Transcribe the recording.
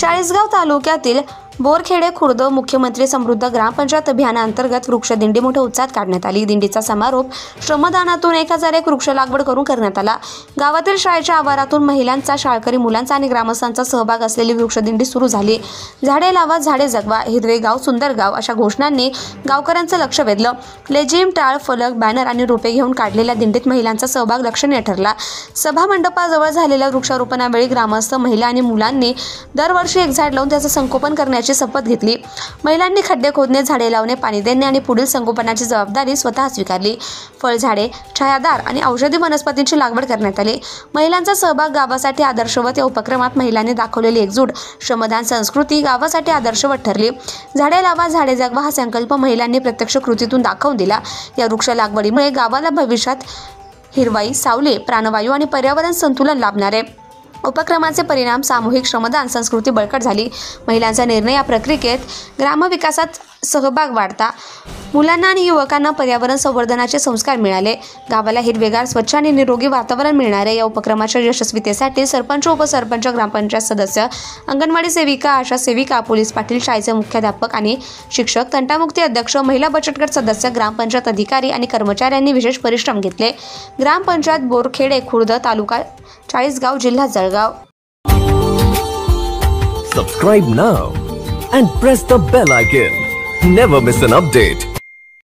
चाळीसगाव तालुक्यातील बोरखेडे खुर्द मुख्यमंत्री समृद्ध ग्रामपंचायत अभियानाअंतर्गत वृक्षदिंडी मोठ्या उत्साहात काढण्यात आली। दिंडीचा समारोप श्रमदानातून 1001 वृक्ष लागवड करून करण्यात आला। गावातील शाळेच्या आवारातून महिलांचा, शाळकरी मुलांचा आणि ग्रामस्थांचा सहभाग असलेली वृक्षदिंडी सुरू झाली। झाडे लावा, झाडे जगवा, हिरवे गाव, सुंदर गाव अशा घोषणांनी गावकऱ्यांचं लक्ष वेधलं। लेझिम, टाळ, फलक, बॅनर आणि रोपे घेऊन काढलेल्या दिंडीत महिलांचा सहभाग लक्षणीय ठरला। सभा मंडपाजवळ झालेल्या वृक्षारोपणावेळी ग्रामस्थ, महिला आणि मुलांनी दरवर्षी एक झाड लावून त्याचं संगोपन करण्याची शपथ घेतली। महिलांनी खड्डे खोदणे, झाडे लावणे, पाणी देणे आणि पुढील संगोपनाची जबाबदारी स्वतः स्वीकारली। फळझाडे, छायादार आणि औषधी वनस्पतींची लागवड करण्यात आली। महिलांचा सहभाग गावासाठी आदर्शवत या उपक्रमात महिलांनी दाखवलेली एकजूट, श्रमदान संस्कृती गावासाठी आदर्शवत ठरली। झाडे लावा, झाडे जगवा हा संकल्प महिलांनी प्रत्यक्ष कृतीतून दाखवून दिला। या वृक्ष लागवडीमुळे गावाला भविष्यात हिरवाई, सावली, प्राणवायू आणि पर्यावरण संतुलन लाभणार आहे। उपक्रमाचे परिणाम सामूहिक श्रमदान संस्कृती बळकट झाली। महिलांचा निर्णय या प्रक्रियेत ग्रामविकासात सहभाग वाढता, मुलांना आणि युवकांना पर्यावरण संवर्धनाचे संस्कार मिळाले। गावाला हिरवेगार, स्वच्छ आणि निरोगी वातावरण मिळणार आहे। या उपक्रमाच्या यशस्वीतेसाठी सरपंच, उपसरपंच, ग्रामपंचायत सदस्य, अंगणवाडी सेविका, आशा सेविका, पोलीस पाटील, शाळेचे मुख्याध्यापक आणि शिक्षक, तंटामुक्ती अध्यक्ष, महिला बचत गट सदस्य, ग्रामपंचायत अधिकारी आणि कर्मचाऱ्यांनी विशेष परिश्रम घेतले। ग्रामपंचायत बोरखेडे खुर्द, तालुका चाळीसगाव, जिल्हा Jalgaon. Subscribe now and press the bell icon. Never miss an update.